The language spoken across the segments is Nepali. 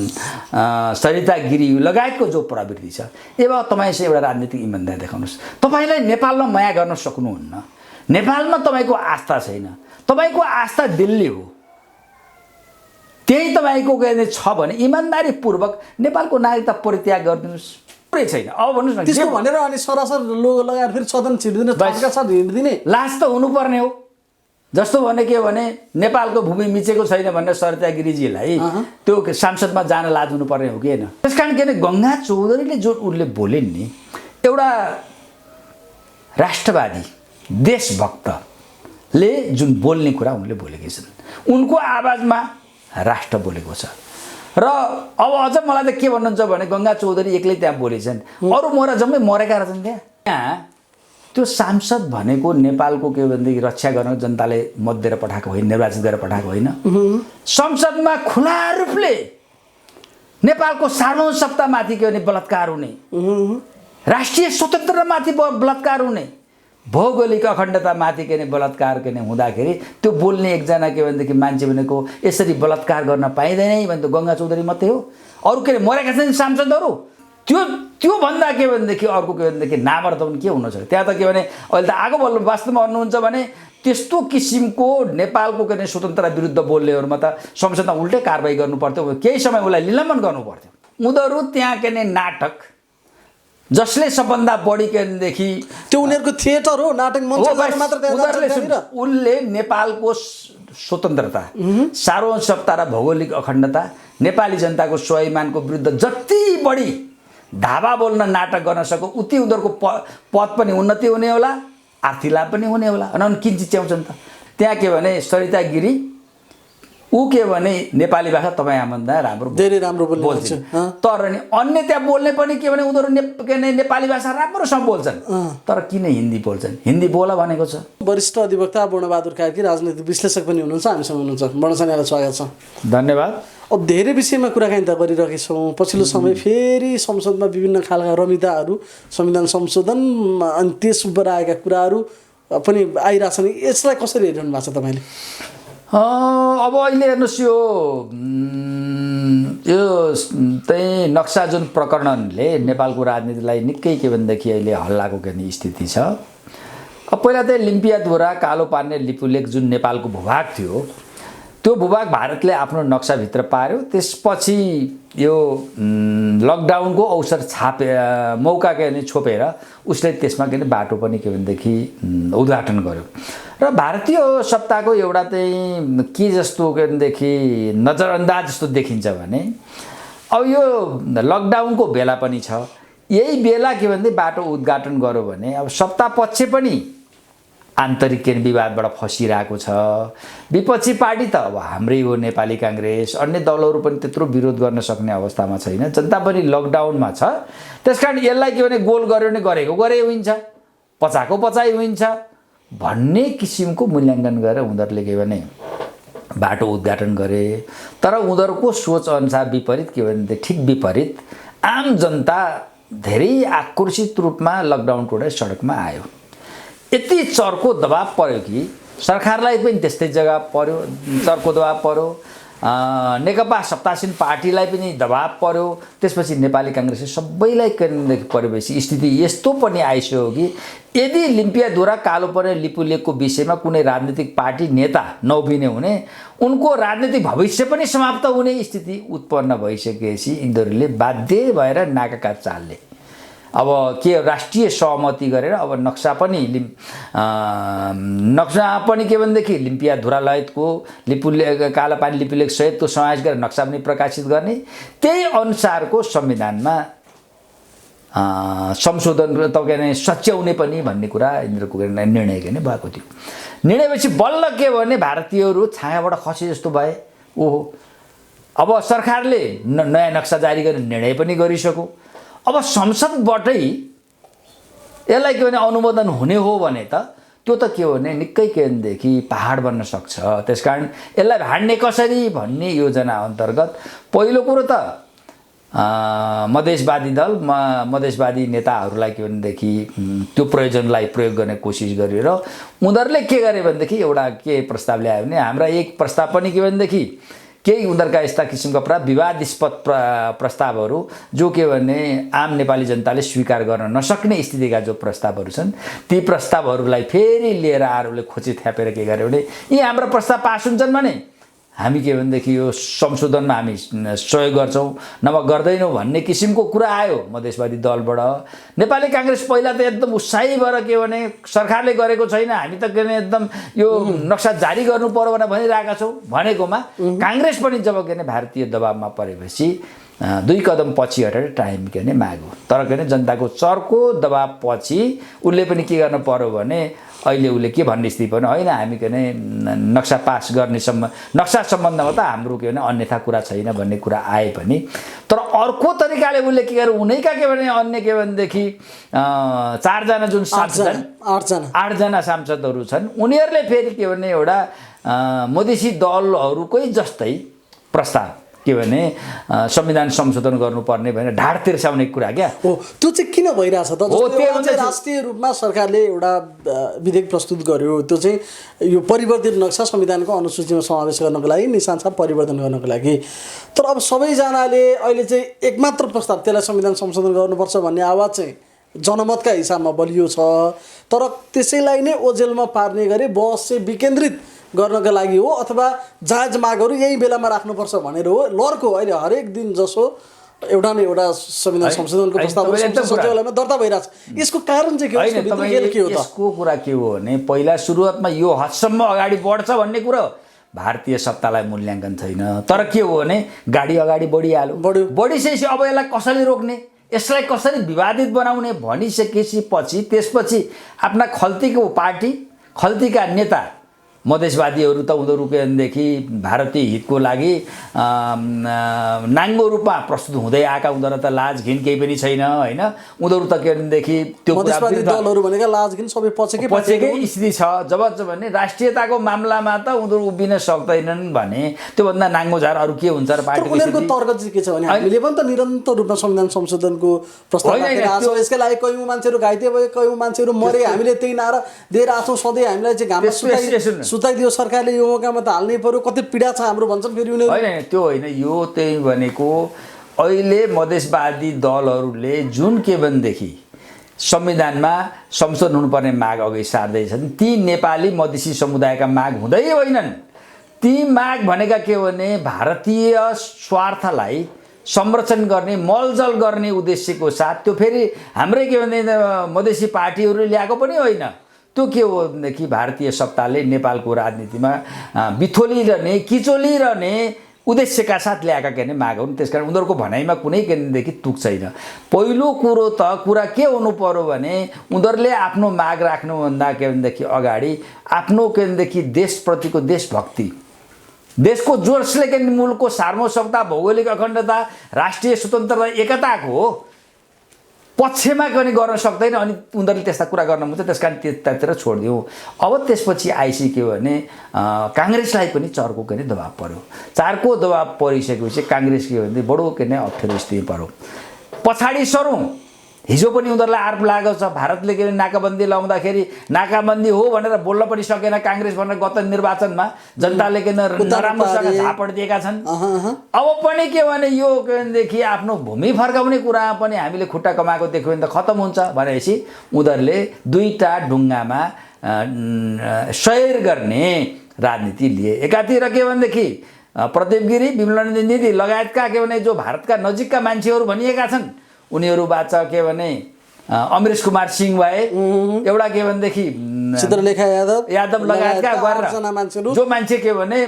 सरिता गिरी लगायतको जो प्रवृत्ति छ अब तपाईँ चाहिँ एउटा राजनीतिक इमान्दार देखाउनुहोस्। तपाईँलाई नेपालमा माया गर्न सक्नुहुन्न, नेपालमा तपाईँको आस्था छैन, तपाईँको आस्था दिल्ली हो, त्यही तपाईँको छ भने इमान्दारीपूर्वक नेपालको नागरिकता परित्याग गरिदिनुहोस्। पुरै छैन। अब भन्नुहोस् न त्यसको भनेर अनि सरासर लोगो लगाएर फेरि सदन छिर्दिने हिँड्दिने लाज त हुनुपर्ने हो। जस्तो भने के भने नेपालको भूमि मिचेको छैन भनेर सरिता गिरीजीलाई त्यो सांसदमा जान लाज हुनुपर्ने हो कि होइन? त्यस कारण के भने गङ्गा चौधरीले जो उनले बोलिन् नि, एउटा राष्ट्रवादी देशभक्तले जुन बोल्ने कुरा उनले बोलेकी छन्, उनको आवाजमा राष्ट्र बोलेको छ। र अब अझ मलाई त के भन्नुहुन्छ भने गङ्गा चौधरी एक्लै त्यहाँ बोलेछन्, अरू मोरा जम्मै मरेका रहेछन् त्यहाँ। त्यो सांसद भनेको नेपालको के भनेदेखि रक्षा गर्न जनताले मत दिएर पठाएको होइन, निर्वाचित गरेर पठाएको होइन। संसदमा खुला रूपले नेपालको सार्वभौमसत्तामाथि के भने बलात्कार हुने, राष्ट्रिय स्वतन्त्रतामाथि बलात्कार हुने, भौगोलिक अखण्डतामाथि के भने बलात्कार के हुँदाखेरि त्यो बोल्ने एकजना के भनेदेखि मान्छे भनेको यसरी बलात्कार गर्न पाइँदैन भने त गङ्गा चौधरी मात्रै हो। अरू के अरे मरेका छन् सांसदहरू, त्यो भन्दा के भनेदेखि अर्को के भनेदेखि नामर्दन के हुन सक्छ? त्यहाँ त के भने अहिले त आगो बल्नु वास्तवमा भन्नुहुन्छ भने त्यस्तो किसिमको नेपालको के भने स्वतन्त्रता विरुद्ध बोल्नेहरूमा त संसदमा उल्टै कारबाही गर्नु पर्थ्यो, केही समय उसलाई निलम्बन गर्नु पर्थ्यो। उनीहरू त्यहाँ के भने नाटक जसले सबभन्दा बढी के भनेदेखि त्यो उनीहरूको थिएटर हो, नाटक मञ्च मात्र। उनले नेपालको स्वतन्त्रता, सार्वभौमसत्ता र भौगोलिक अखण्डता, नेपाली जनताको स्वाभिमानको विरुद्ध जति बढी धावा बोल्न नाटक गर्न सक्यो उति उनीहरूको पद पनि उन्नति हुने होला, आर्थिक लाभ पनि हुने होला। अनि किन चिज च्याउँछन् त त्यहाँ के भने सरिता गिरी ऊ के भने नेपाली भाषा तपाईँ भन्दा राम्रो धेरै राम्रो बोल्छ, तर नि अन्य त्यहाँ बोल्ने पनि के भने उनीहरू नेपाली भाषा राम्रोसँग बोल्छन्, तर किन हिन्दी बोल्छन्? हिन्दी बोला भनेको छ। वरिष्ठ अधिवक्ता वर्णबहादुर कार्की राजनीतिक विश्लेषक पनि हुनुहुन्छ, हामीसँग हुनुहुन्छ। वर्णसेनालाई स्वागत छ। धन्यवाद। अब धेरै विषयमा कुराकानी त गरिरहेका छौँ। पछिल्लो समय फेरि संसदमा विभिन्न खालका रमिताहरू, संविधान संशोधन अनि त्यसबाट आएका कुराहरू पनि आइरहेछन्। यसलाई कसरी हेरिरहनु भएको छ तपाईँले? अब अहिले हेर्नुहोस् यो चाहिँ नक्सा जुन प्रकरणले नेपालको राजनीतिलाई निकै के भनेदेखि अहिले हल्लाको के स्थिति छ। अब पहिला चाहिँ लिम्पियाद्वारा कालो पार्ने लिपुलेख जुन नेपालको भूभाग थियो, त्यो भूभाग भारतले आफ्नो नक्साभित्र पार्यो। त्यसपछि यो लकडाउनको अवसर मौका के भने छोपेर उसले त्यसमा के बाटो पनि के भनेदेखि उद्घाटन गर्यो। र भारतीय सत्ताको एउटा चाहिँ के जस्तो के भनेदेखि नजरअन्दाज जस्तो देखिन्छ भने अब यो लकडाउनको बेला पनि छ, यही बेला के भन्दै बाटो उद्घाटन गर्यो भने अब सत्ता पक्ष पनि आन्तरिक विवादबाट फसिरहेको छ। विपक्षी पार्टी त अब हाम्रै हो नेपाली काङ्ग्रेस, अन्य दलहरू पनि त्यत्रो विरोध गर्न सक्ने अवस्थामा छैन, जनता पनि लकडाउनमा छ। त्यसकारण यसलाई के भने गोल गर्यो भने गरेको गरे हुन्छ, पचाएको पचाइ हुन्छ भन्ने किसिमको मूल्याङ्कन गरेर उनीहरूले के भने बाटो उद्घाटन गरे। तर उनीहरूको सोच अनुसार विपरीत के भने ठिक विपरीत आम जनता धेरै आक्रोशित रूपमा लकडाउन तोडेर सडकमा आयो। यति चर्को दबाब पर्यो कि सरकारलाई पनि त्यस्तै जग्गा पर्यो, चर्को दबाब पर्यो, नेकपा सत्तासीन पार्टीलाई पनि दबाब पर्यो, त्यसपछि नेपाली काङ्ग्रेसले सबैलाई परेपछि स्थिति यस्तो पनि आइसक्यो कि यदि लिम्पियाद्वारा कालो पर्ने लिपुलेखको विषयमा कुनै राजनीतिक पार्टी नेता नउभिने हुने, उनको राजनीतिक भविष्य पनि समाप्त हुने स्थिति उत्पन्न भइसकेपछि यिनीहरूले बाध्य भएर नाकाका चालले अब के राष्ट्रिय सहमति गरेर अब नक्सा पनि के भनेदेखि लिम्पियाद्वारा लगायतको कालापानी लिपुलेख सहितको समावेश गरेर नक्सा पनि प्रकाशित गर्ने, त्यही अनुसारको संविधानमा संशोधन तपाईँ सच्याउने पनि भन्ने कुरा यिनीहरूको निर्णय के भएको थियो। निर्णयपछि बल्ल के भने भारतीयहरू छायाबाट खसे जस्तो भए। ओहो, अब सरकारले नयाँ नक्सा जारी गर्ने निर्णय पनि गरिसक्यो। अब संसदबाटै यसलाई के भने अनुमोदन हुने हो भने त त्यो त के हो भने निकै के भनेदेखि पहाड बन्न सक्छ। त्यसकारण यसलाई हाड्ने कसरी भन्ने योजना अन्तर्गत पहिलो कुरो त मधेसवादी दल मधेसवादी नेताहरूलाई के भनेदेखि त्यो प्रयोजनलाई प्रयोग गर्ने कोसिस गरेर उनीहरूले के गरे भनेदेखि एउटा के प्रस्ताव ल्यायो भने हाम्रा एक प्रस्ताव पनि के भनेदेखि केही उनीहरूका यस्ता किसिमका पुरा विवादास्पद प्रस्तावहरू जो के भने आम नेपाली जनताले स्वीकार गर्न नसक्ने स्थितिका जो प्रस्तावहरू छन् ती प्रस्तावहरूलाई फेरि लिएर आएर खोजी थ्यापेर के गर्यो भने यी हाम्रा प्रस्ताव पास हुन्छन् भने हामी के भनेदेखि यो संशोधनमा हामी सहयोग गर्छौँ नभए गर्दैनौँ भन्ने किसिमको कुरा आयो मधेसवादी दलबाट। नेपाली काङ्ग्रेस पहिला त एकदम उत्साही भएर के भने सरकारले गरेको छैन हामी त के भने एकदम यो नक्सा जारी गर्नु पर्यो भनेर भनिरहेका छौँ भनेकोमा काङ्ग्रेस पनि जब के भने भारतीय दबावमा परेपछि 2 कदम पछि हटेर टाइम के भने माग्यो। तर के भने जनताको चर्को दबाव पछि उसले पनि के गर्नु पर्यो भने अहिले उसले के भन्ने स्थिति पनि होइन हामी के भने नक्सा पास गर्ने नक्सा सम्बन्धमा त हाम्रो के भने अन्यथा कुरा छैन भन्ने कुरा आए पनि तर अर्को तरिकाले उसले के गरे उनैका के भने अन्य के भनेदेखि 4 जना जुन सांसद 8 जना सांसदहरू छन् उनीहरूले फेरि के भने एउटा मधेसी दलहरूकै जस्तै प्रस्ताव के भने संविधान संशोधन गर्नुपर्ने भनेर ढाड तिर्साउने कुरा क्या हो। त्यो चाहिँ किन भइरहेछ त? जस्तो राष्ट्रिय रूपमा सरकारले एउटा विधेयक प्रस्तुत गर्यो त्यो चाहिँ यो परिवर्तित नक्सा संविधानको अनुसूचीमा समावेश गर्नको लागि निशान परिवर्तन गर्नको लागि। तर अब सबैजनाले अहिले चाहिँ एकमात्र प्रस्ताव त्यसलाई संविधान संशोधन गर्नुपर्छ भन्ने आवाज चाहिँ जनमतका हिसाबमा बलियो छ। तर त्यसैलाई नै ओझेलमा पार्ने गरी बहस चाहिँ विकेन्द्रित गर्नका लागि हो अथवा जायज मागहरू यही बेलामा राख्नुपर्छ भनेर हो। लर्को अहिले हरेक दिन जसो एउटा न एउटा संविधान संशोधनको प्रस्ताव सचिवालयमा दर्ता भइरहेछ। यसको कारण चाहिँ के हो? यसको कुरा के हो भने पहिला सुरुवातमा यो हदसम्म अगाडि बढ्छ भन्ने कुरा भारतीय सत्तालाई मूल्याङ्कन छैन। तर के हो भने गाडी अगाडि बढिहाल्यो बढिसकेपछि अब यसलाई कसरी रोक्ने यसलाई कसरी विवादित बनाउने भनिसकेपछि त्यसपछि आफ्ना खल्तीको पार्टी खल्तीका नेता मधेसवादीहरू त उनीहरू के भनेदेखि भारतीय हितको लागि नाङ्गो रूपमा प्रस्तुत हुँदै आएका उनीहरू त लाज घिन केही पनि छैन होइन। उनीहरू त के भनेदेखि त्यो मधेसवादी दलहरू भनेका लाज घिन सबै पछेकै स्थिति छ। जब भने राष्ट्रियताको मामलामा त उनीहरू उभिन सक्दैनन् भने त्योभन्दा नाङ्गो झार अरू के हुन्छ र पार्टीको उनीहरूको तर्क चाहिँ के छ भने हामीले पनि त निरन्तर रूपमा संविधान संशोधनको प्रस्ताव राखेका छौँ। यसका लागि कयौँ मान्छेहरू घाइते भए कयौँ मान्छेहरू मरे हामीले त्यही नारा दिएर आछौँ सधैँ हामीलाई चाहिँ घाममा सुताइदियो सरकारले यो मौकामा त हाल्नै पर्यो कति पीडा छ हाम्रो भन्छन् फेरि उनीहरू। होइन त्यो होइन यो त्यही भनेको अहिले मधेसवादी दलहरूले जुन के भनेदेखि संविधानमा संशोधन हुनुपर्ने माग अघि सार्दैछन् ती नेपाली मधेसी समुदायका माग हुँदै होइनन्। ती माग भनेका के भने भारतीय स्वार्थलाई संरक्षण गर्ने मलजल गर्ने उद्देश्यको साथ त्यो फेरि हाम्रै के भने मधेसी पार्टीहरूले ल्याएको पनि होइन। त्यो के हो भनेदेखि भारतीय सत्ताले नेपालको राजनीतिमा बिथोलिरहने किचोलिरहने उद्देश्यका साथ ल्याएका के भने माग हुन्। त्यसकारण उनीहरूको भनाइमा कुनै के भनेदेखि तुक छैन। पहिलो कुरो त कुरा के हुनु पर्यो भने उनीहरूले आफ्नो माग राख्नुभन्दा के भनेदेखि अगाडि आफ्नो के भनेदेखि देशप्रतिको देशभक्ति देशको जोसले के मुलुकको सार्वभौमता भौगोलिक अखण्डता राष्ट्रिय स्वतन्त्रता एकताको पक्षमा पनि गर्न सक्दैन अनि उनीहरूले त्यस्ता कुरा गर्न हुन्छ। त्यसकारण त्यतातिर छोडिदिउँ। अब त्यसपछि आइसक्यो भने काङ्ग्रेसलाई पनि चर्को के दबाब पर्यो। चारको दबाब परिसकेपछि काङ्ग्रेस के भने बडो के अप्ठ्यारो स्थिति पर्यो। पछाडि सरौँ हिजो पनि उनीहरूलाई आरोप लागेको छ भारतले के नाकाबन्दी लाउँदाखेरि नाकाबन्दी हो भनेर बोल्न पनि सकेन काङ्ग्रेस भनेर गत निर्वाचनमा जनताले के नराम्रोसँग झापड दिएका छन्। अब पनि के भने यो के भनेदेखि आफ्नो भूमि फर्काउने कुरामा पनि हामीले खुट्टा कमाएको देख्यो भने त खत्तम हुन्छ भनेपछि उनीहरूले दुईटा ढुङ्गामा सैर गर्ने राजनीति लिए। एकातिर के भनेदेखि प्रदीप गिरी विमला निधि लगायतका के भने जो भारतका नजिकका मान्छेहरू भनिएका छन् उनीहरू बाचा के भने अमरेश कुमार सिंह भए एउटा के भनेदेखि चित्रलेखा यादव लगायतका गरेर जो मान्छे के भने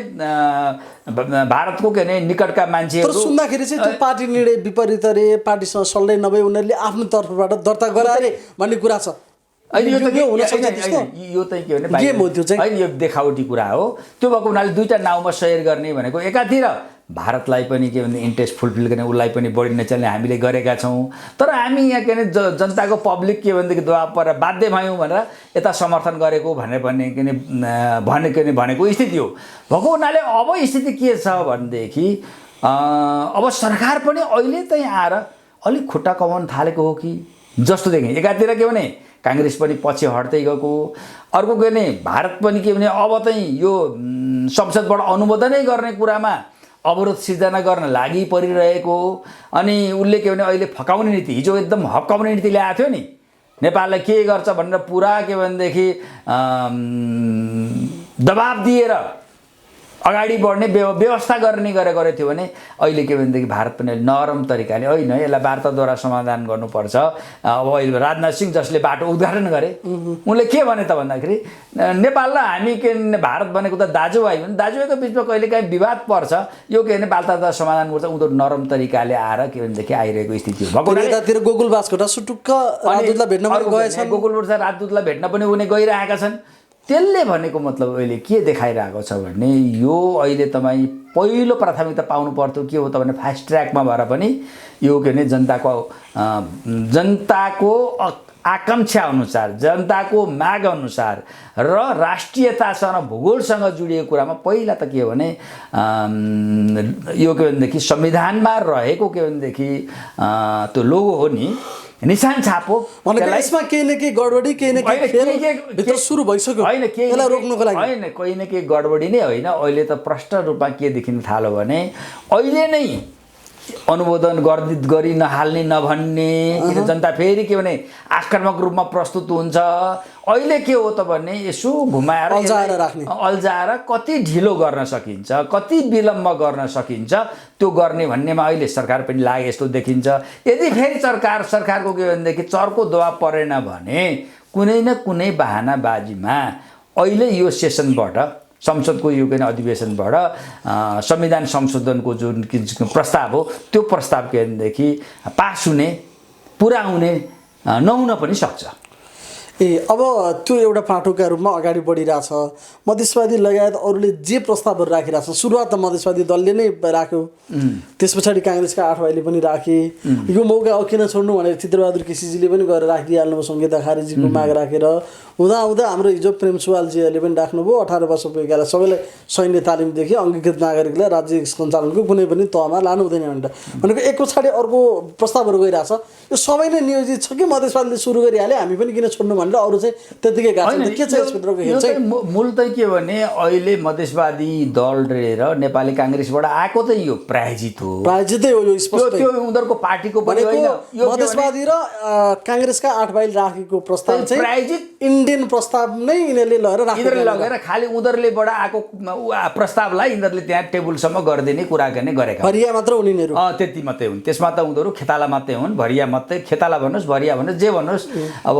भारतको के भने निकटका मान्छेहरू सुन्दाखेरि चाहिँ त्यो पार्टी निर्णय विपरीत अरे पार्टीसँग सल्लाह नभए उनीहरूले आफ्नो तर्फबाट दर्ता गराए भन्ने कुरा छ। यो चाहिँ के भने यो देखावटी कुरा हो। त्यो भएको हुनाले दुईटा नाउँमा सहयोग गर्ने भनेको एकातिर भारतलाई पनि के भने इन्ट्रेस्ट फुलफिल गर्ने उसलाई पनि बढी नचल्ने हामीले गरेका छौँ। तर हामी यहाँ के भने जनताको पब्लिक के भनेदेखि दबाब परेर बाध्य भयौँ भनेर यता समर्थन गरेको भनेको स्थिति हो भएको हुनाले अब स्थिति के छ भनेदेखि अब सरकार पनि अहिले चाहिँ आएर अलिक खुट्टा कमाउन थालेको हो कि जस्तो देखेँ। एकातिर के भने काङ्ग्रेस पनि पछि हट्दै गएको अर्को के भने भारत पनि के भने अब चाहिँ यो संसदबाट अनुमोदनै गर्ने कुरामा अवरोध सिर्जना गर्न लागि परिरहेको अनि उसले के भने अहिले फकाउने नीति हिजो एकदम हप्काउने नीति ल्याएको थियो नि नेपाललाई के गर्छ भनेर पुरा के भनेदेखि दबाब दिएर अगाडि बढ्ने व्यवस्था गर्ने गरेको थियो भने अहिले के भनेदेखि भारत पनि नरम तरिकाले होइन यसलाई वार्ताद्वारा समाधान गर्नुपर्छ। अब अहिले राजनाथ सिंह जसले बाटो उद्घाटन गरे उनले के भने त भन्दाखेरि नेपाल र हामी के भारत भनेको त दाजुभाइ भने दाजुभाइको बिचमा कहिलेकाहीँ विवाद पर्छ यो के भने वार्ताद्वारा समाधान गर्छ उनीहरू नरम तरिकाले आएर के भनेदेखि आइरहेको स्थिति हो। यतातिर गोकुल बास्कोटा सुटुक्क राजदूतलाई भेट्न पनि गएछन्, गोकुल बास्कोटा राजदूतलाई भेट्न पनि उनी गइरहेका छन्। त्यसले भनेको मतलब अहिले के देखाइरहेको छ भने यो अहिले तपाईँ पहिलो प्राथमिकता पाउनु पर्थ्यो के हो त भने फास्ट ट्र्याकमा भएर पनि यो के भने जनताको आकाङ्क्षा अनुसार जनताको माग अनुसार र राष्ट्रियतासँग भूगोलसँग जोडिएको कुरामा पहिला त के हो भने यो के भनेदेखि संविधानमा रहेको के भनेदेखि त्यो लोगो हो नि निशान छाप हो भनेको यसमा केही न केही गडबडी केही न केही भित्र सुरु भइसक्यो होइन यसलाई रोक्नुको लागि होइन कोही न केही गडबडी नै होइन। अहिले त प्रष्ट रूपमा के देखिन थाल्यो भने अहिले नै अनुमोदन गरी नहाल्ने नभन्ने किन जनता फेरि के भने आक्रामक रूपमा प्रस्तुत हुन्छ। अहिले के हो त भने यसो घुमाएर अल्झाएर कति ढिलो गर्न सकिन्छ कति विलम्ब गर्न सकिन्छ त्यो गर्ने भन्नेमा अहिले सरकार पनि लागे जस्तो देखिन्छ। यदि फेरि सरकारको के भनेदेखि चर्को दबाब परेन भने कुनै न कुनै बहानाबाजीमा अहिले यो सेसनबाट संसदको यो के अधिवेशनबाट संविधान संशोधनको जुन प्रस्ताव हो त्यो प्रस्ताव के भनेदेखि पास हुने पुरा हुने नहुन पनि सक्छ। अब त्यो एउटा पाटोका रूपमा अगाडि बढिरहेछ। मधेसवादी लगायत अरूले जे प्रस्तावहरू राखिरहेछ सुरुवात त मधेसवादी दलले नै राख्यो, त्यस पछाडि काङ्ग्रेसका 8 भाइले पनि राखे। यो मौका अब किन छोड्नु भनेर चित्रबहादुर केसीजीले पनि गएर राखिदिइहाल्नु संहिता खारेजीको माग राखेर हुँदा हाम्रो हिजो प्रेम सुवालजीहरूले पनि राख्नुभयो 18 वर्ष पुगेकालाई सबैलाई सैन्य तालिमदेखि अङ्गीकृत नागरिकलाई राज्य सञ्चालनको कुनै पनि तहमा लानु हुँदैन भनेको एक पछाडि अर्को प्रस्तावहरू गइरहेछ। यो सबै नै नियोजित छ कि मधेसवादीले सुरु गरिहाले हामी पनि किन छोड्नु भनेर अरू चाहिँ त्यतिकै गाड्छन्। के छ यसभित्रको खेल चाहिँ मूल त के भने अहिले मधेसवादी दल र नेपाली काङ्ग्रेसबाट आएको त यो प्रायोजित हो प्रायोजितै हो यो स्पष्ट त्यो उनीहरूको पार्टीको पनि होइन। मधेसवादी र काङ्ग्रेसका 8 भाइ राखेको प्रस्ताव चाहिँ प्रायोजित इन्डियन प्रस्ताव नै यिनीहरूले लगेर खालि उनीहरूलेबाट आएको प्रस्तावलाई यिनीहरूले त्यहाँ टेबलसम्म गरिदिने कुरा गर्ने गरेका भरिया मात्र उनीहरू त्यति मात्रै हुन्। त्यसमा त उनीहरू खेताला मात्रै हुन् भरिया मात्रै खेताला भन्नुहोस् भरिया भन्नुहोस् जे भन्नुहोस् अब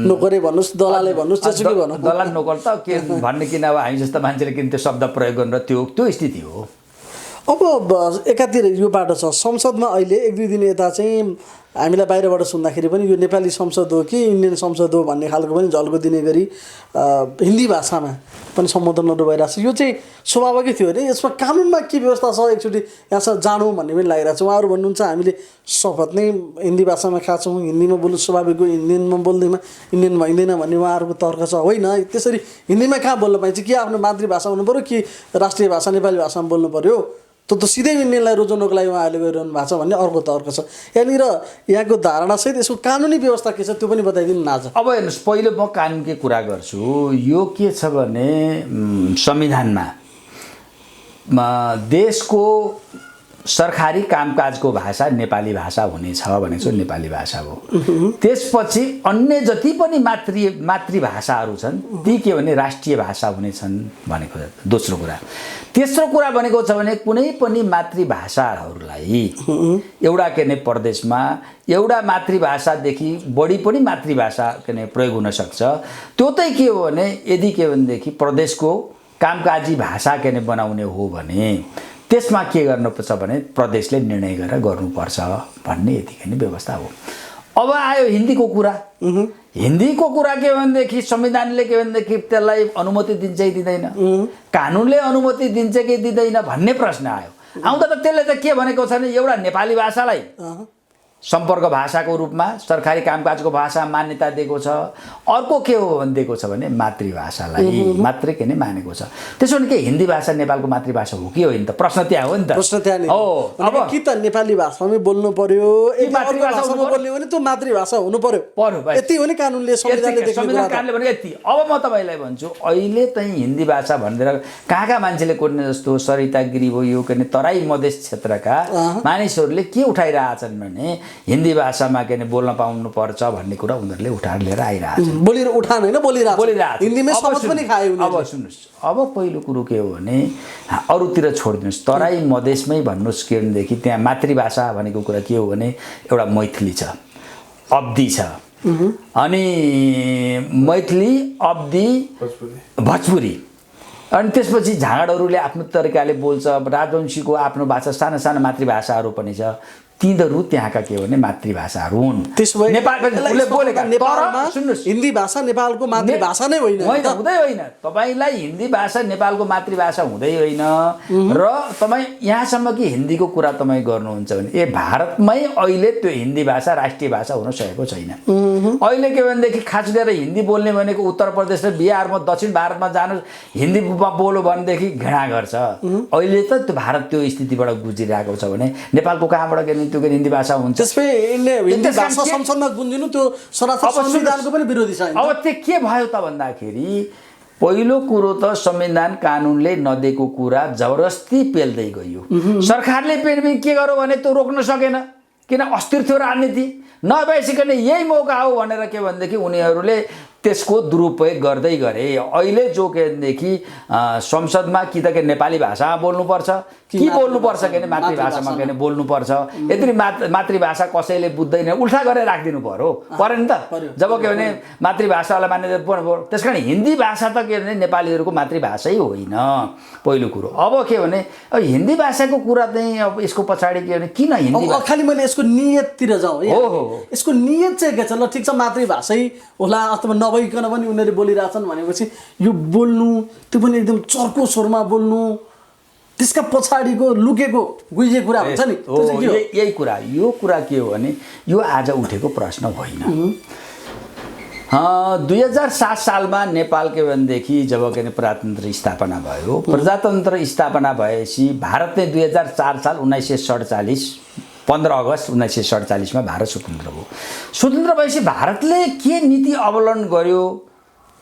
नोकरे भन्नुहोस् दलाले भन्नुहोस् जेसुकै भन्नुहोस् दलाल नोकर त के भन्ने किन अब हामी जस्तो मान्छेले किन त्यो शब्द प्रयोग गरेर त्यो स्थिति हो। अब एकातिर यो बाटो छ संसदमा अहिले 1-2 दिन यता चाहिँ हामीलाई बाहिरबाट सुन्दाखेरि पनि यो नेपाली संसद हो कि इन्डियन संसद हो भन्ने खालको पनि झल्को दिने गरी हिन्दी भाषामा पनि सम्बोधनहरू भइरहेको छ। यो चाहिँ स्वाभाविकै थियो अरे यसमा कानुनमा के व्यवस्था छ एकचोटि यहाँसम्म जानु भन्ने पनि लागिरहेको छ। उहाँहरू भन्नुहुन्छ हामीले शपथ नै हिन्दी भाषामा खान्छौँ हिन्दीमा बोल्नु स्वाभाविक हो इन्डियनमा बोल्दैमा इन्डियन भइँदैन भन्ने उहाँहरूको तर्क छ। होइन त्यसरी हिन्दीमा कहाँ बोल्न पाइन्छ कि आफ्नो मातृभाषा हुनु पऱ्यो कि राष्ट्रिय भाषा नेपाली भाषामा बोल्नु पऱ्यो त सिधै इन्डियनलाई रोजाउनको लागि उहाँहरूले गरिरहनु भएको छ भन्ने अर्को तर्क छ। यहाँनिर यहाँको धारणा सहित यसको कानुनी व्यवस्था के छ त्यो पनि बताइदिनु न आज। अब हेर्नुहोस् पहिलो म कानुनकै कुरा गर्छु। यो के छ भने संविधानमा देशको सरकारी कामकाजको भाषा नेपाली भाषा हुनेछ भनेको चाहिँ नेपाली भाषा हो। त्यसपछि अन्य जति पनि मातृभाषाहरू छन् ती के भने राष्ट्रिय भाषा हुनेछन् भनेको दोस्रो कुरा। तेस्रो कुरा भनेको छ भने कुनै पनि मातृभाषाहरूलाई एउटा के ने प्रदेशमा एउटा मातृभाषादेखि बढी पनि मातृभाषा के ने प्रयोग हुन सक्छ। त्यो चाहिँ के हो भने यदि के भनेदेखि प्रदेशको कामकाजी भाषा के ने बनाउने हो भने त्यसमा के गर्नुपर्छ भने प्रदेशले निर्णय गरेर गर्नुपर्छ भन्ने यतिकै नै व्यवस्था हो। अब आयो हिन्दीको कुरा। हिन्दीको कुरा के भनेदेखि संविधानले के भनेदेखि त्यसलाई अनुमति दिन्छ कि दिँदैन कानुनले अनुमति दिन्छ कि दिँदैन भन्ने प्रश्न आयो। आउँदा त त्यसले त के भनेको छ भने एउटा नेपाली भाषालाई सम्पर्क भाषाको रूपमा सरकारी कामकाजको भाषा मान्यता दिएको छ। अर्को के हो भने दिएको छ भने मातृभाषालाई मात्रै के नै मानेको छ। त्यसो भने के हिन्दी भाषा नेपालको मातृभाषा हो कि होइन त? प्रश्न त्यहाँ हो नि त। प्रश्न त्यहाँ नि हो। अब कि त नेपाली भाषामै बोल्नु पर्यो, यदि मातृभाषा भाषामा बोल्ने हो भने त्यो मातृभाषा हुनु पर्यो। यति हो नि कानुनले संविधानले देख्ने कुरा। संविधानले भने यति। अब म तपाईँलाई भन्छु, अहिले चाहिँ हिन्दी भाषा भनेर कहाँ मान्छेले कोर्ने जस्तो सरिता गिरी भयो के तराई मधेस क्षेत्रका मानिसहरूले के उठाइरहेछन् भने हिन्दी भाषामा के बोल्न पाउनुपर्छ भन्ने कुरा उनीहरूले उठाएर लिएर आइरहेछन्। उठान होइन, बोलिरहेछ। हिन्दीमै शपथ पनि खाए उनीहरूले। अब सुन्नुहोस्, अब पहिलो कुरो के हो भने अरूतिर छोडिदिनुहोस्, तराई मधेसमै भन्नुहोस् के भनेदेखि त्यहाँ मातृभाषा भनेको कुरा के हो भने एउटा मैथिली छ, अवधी छ, अनि मैथिली, अवधी, भोजपुरी, अनि त्यसपछि झाँगडहरूले आफ्नो तरिकाले बोल्छ, राजवंशीको आफ्नो भाषा, साना साना मातृभाषाहरू पनि छ। तिनीहरू त्यहाँका के हो भने मातृभाषाहरू हुन्। नेपालले बोलेका नेपालमा सुन्नुहोस्, हिन्दी भाषा नेपालको मातृभाषा नै होइन। हुँदै होइन। तपाईँलाई हिन्दी भाषा नेपालको मातृभाषा हुँदै होइन। र तपाईँ यहाँसम्म कि हिन्दीको कुरा तपाईँ गर्नुहुन्छ भने भारतमै अहिले त्यो हिन्दी भाषा राष्ट्रिय भाषा हुन सकेको छैन। अहिले के भनेदेखि खास गरेर हिन्दी बोल्ने भनेको उत्तर प्रदेश र बिहारमा, दक्षिण भारतमा जानुहोस्, हिन्दीमा बोल्यो भनेदेखि घृणा गर्छ। अहिले त त्यो भारत त्यो स्थितिबाट गुज्रिरहेको छ भने नेपालको कहाँबाट के त्यो हिन्दी भाषा हुन्छ? त्यसमै हिन्दी भाषा संसदमा गुन्जिनु त्यो सनातन संविधानको पनि विरोधी छ। अब त्यो के भयो त भन्दाखेरि पहिलो कुरो त संविधान कानुनले नदिएको कुरा जबरजस्ती पेल्दै गयो। सरकारले पनि के गर्यो भने त्यो रोक्न सकेन, किन अस्थिर थियो राजनीति। नभएसिकन यही मौका हो भनेर के भनेदेखि उनीहरूले त्यसको दुरुपयोग गर्दै गरे। अहिले जो के भनेदेखि संसदमा कि त के नेपाली भाषामा बोल्नुपर्छ कि बोल्नुपर्छ के मातृभाषामा के बोल्नुपर्छ। यदि मातृभाषा कसैले बुझ्दैन उल्टा गरेर राखिदिनु पर्यो, परेन त? जब के भने मातृभाषालाई मान्यता पर्यो। त्यस कारण हिन्दी भाषा त के भने नेपालीहरूको मातृभाषै होइन पहिलो कुरो। अब के भने हिन्दी भाषाको कुरा चाहिँ अब यसको पछाडि के भने किन हिन्दी खालि मैले यसको नियततिर जाउँ। यसको नियत चाहिँ के छ? ल ठिक छ, मातृभाषै होला अथवा नभइकन पनि उनीहरूले बोलिरहेछन् भनेपछि यो बोल्नु, त्यो पनि एकदम चर्को स्वरमा बोल्नु, त्यसका पछाडिको लुकेको गुइजे कुरा हुन्छ नि। यही कुरा, यो कुरा के हो भने यो आज उठेको प्रश्न होइन। 2007 सालमा नेपाल के भनेदेखि जब के प्रजातन्त्र स्थापना भयो, प्रजातन्त्र स्थापना भएपछि भारतले 2004 साल 1947 15 अगस्त 1947 में भारत स्वतन्त्र भयो। स्वतन्त्र भएपछि भारतले के नीति अवलम्बन गर्यो,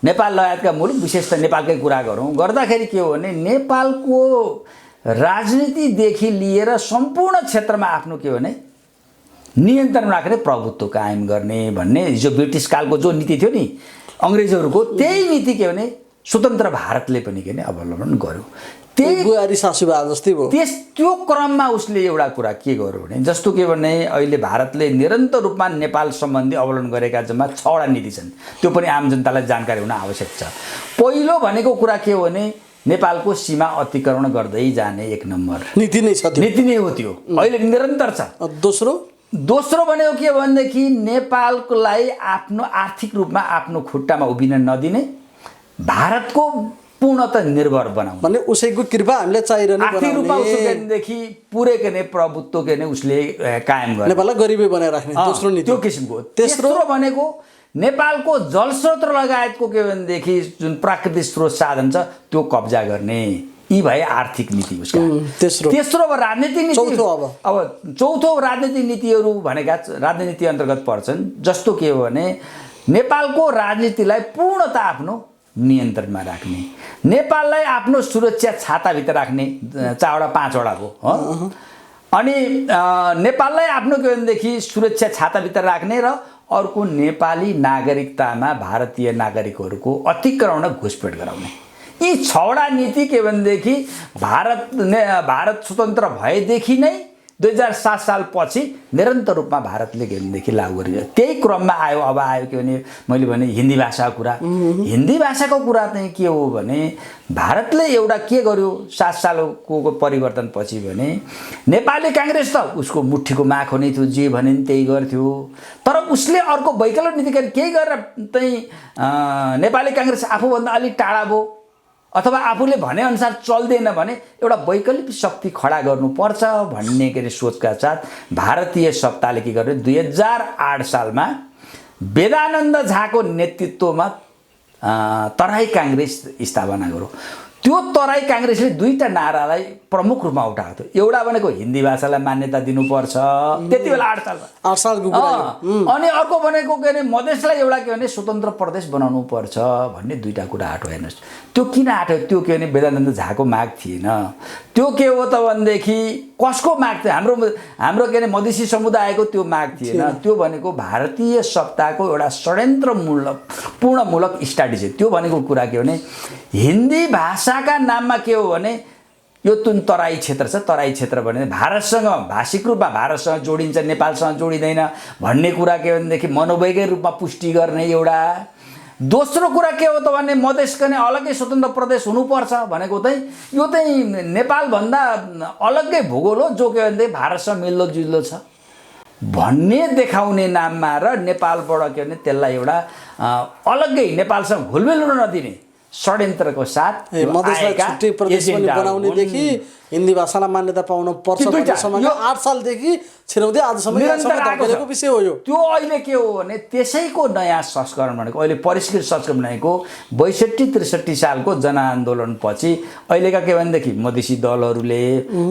नेपाल लगायतका मुलुक, विशेष त नेपालकै कुरा गरौँ, गर्दाखेरि के हो भने नेपालको राजनीतिदेखि लिएर सम्पूर्ण क्षेत्रमा आफ्नो के हो भने नियन्त्रण राख्ने, प्रभुत्व कायम गर्ने भन्ने हिजो ब्रिटिस कालको जो नीति थियो नि अंग्रेजहरूको, त्यही नीति के भने स्वतन्त्र भारतले पनि के अवलम्बन गर्यो। बुहारी सासुबा जस्तै भयो। त्यो क्रममा उसले एउटा कुरा के गर्यो भने, जस्तो के भने अहिले भारतले निरन्तर रूपमा नेपाल सम्बन्धी अवलम्बन गरेका जम्मा 6वटा नीति छन्। त्यो पनि आम जनतालाई जानकारी हुन आवश्यक छ। पहिलो भनेको कुरा के हो भने नेपालको सीमा अतिक्रमण गर्दै जाने 1 नम्बर नीति नै छ, नीति नै हो त्यो, अहिले निरन्तर छ। दोस्रो भनेको के भनेदेखि नेपाललाई आफ्नो आर्थिक रूपमा आफ्नो खुट्टामा उभिन नदिने, भारतको पूर्णतः निर्भर बनाउने, भने उसैको कृपा हामीले चाहिरहने, आर्थिक रूपमा उसदेखि पुरै के प्रभुत्व के उसले कायम गर्ने, नेपाललाई गरिबै बनाएर राख्ने दोस्रो नीति, त्यो किसिमको। तेस्रो भनेको नेपालको जलस्रोत लगायतको के भनेदेखि जुन प्राकृतिक स्रोत साधन छ त्यो कब्जा गर्ने, यी भए आर्थिक नीति उसका। तेस्रो अब राजनीतिक नीति। अब चौथो राजनीतिक नीतिहरू भनेका राजनीति अन्तर्गत पर्छन्, जस्तो के हो भने नेपालको राजनीतिलाई पूर्णतः आफ्नो नियन्त्रणमा राख्ने, नेपाललाई आफ्नो सुरक्षा छाताभित्र राख्ने, 4वटा 5वटाको हो, अनि नेपाललाई आफ्नो के भनेदेखि सुरक्षा छाताभित्र राख्ने, र अर्को नेपाली नागरिकतामा भारतीय नागरिकहरूको अतिक्रमण घुसपेट गराउने। यी 6वटा नीति के भनेदेखि भारत स्वतन्त्र भएदेखि नै 2007 साल पछि निरन्तर रूपमा भारतले के भनेदेखि लागू गरियो। त्यही क्रममा आयो। अब आयो के भने मैले भने हिन्दी भाषाको कुरा। हिन्दी भाषाको कुरा चाहिँ के हो भने भारतले एउटा के गर्यो 7 सालको परिवर्तन पछि भने नेपाली कांग्रेस त उसको मुठीको माखो नै थियो, जे भने त्यही गर्थ्यो। तर उसले अर्को वैकल्पिक नीति केही गरेर चाहिँ नेपाली कांग्रेस आफूभन्दा अलि टाढा भयो। अथवा आफूले भनेअनुसार चल्दैन भने एउटा वैकल्पिक शक्ति खडा गर्नुपर्छ भन्ने के अरे सोचका साथ भारतीय सत्ताले के गर्यो 2008 सालमा वेदानन्द झाको नेतृत्वमा तराई काङ्ग्रेस स्थापना गर्यो। त्यो तराई काङ्ग्रेसले दुईटा नारालाई प्रमुख रूपमा उठाएको थियो। एउटा भनेको हिन्दी भाषालाई मान्यता दिनुपर्छ त्यति बेला 8 सालको कुरा अनि अर्को भनेको के अरे मधेसलाई एउटा के भने स्वतन्त्र प्रदेश बनाउनु पर्छ भन्ने दुईटा कुरा आठो। हेर्नुहोस् त्यो किन आठो? त्यो के भने वेदानन्द झाको माग थिएन। त्यो के हो त भनेदेखि कसको माग थियो? हाम्रो के अरे मधेसी समुदायको त्यो माग थिएन। त्यो भनेको भारतीय सत्ताको एउटा षड्यन्त्रपूर्णमूलक स्ट्राटेजी। त्यो भनेको कुरा के भने हिन्दी भाषाका नाममा के हो भने यो जुन तराई क्षेत्र छ, तराई क्षेत्र भने भारतसँग भाषिक रूपमा भारतसँग जोडिन्छ, नेपालसँग जोडिँदैन भन्ने कुरा के भनेदेखि मनोवैज्ञानिक रूपमा पुष्टि गर्ने एउटा। दोस्रो कुरा के हो त भने मधेसको नै अलग्गै स्वतन्त्र प्रदेश हुनुपर्छ भनेको चाहिँ यो चाहिँ नेपालभन्दा अलग्गै भूगोल हो जो के भनेदेखि भारतसँग मिल्दोजुल्दो छ भन्ने देखाउने नाममा र नेपालबाट के भने त्यसलाई एउटा अलग्गै नेपालसँग घुलमिल हुन नदिने षड्यन्त्रको साथ मधेसलाई छुट्टै प्रदेश पनि बनाउनेदेखि हिन्दी भाषालाई मान्यता पाउन पर्छ भन्ने समयमा 8 सालदेखि छिराउँदै आजसम्म धकेलेको विषय हो यो। त्यो अहिले के हो भने त्यसैको नयाँ संस्करण भनेको अहिले परिष्कृत संस्करण भनेको 62-63 सालको जनआन्दोलनपछि अहिलेका के भनेदेखि मधेसी दलहरूले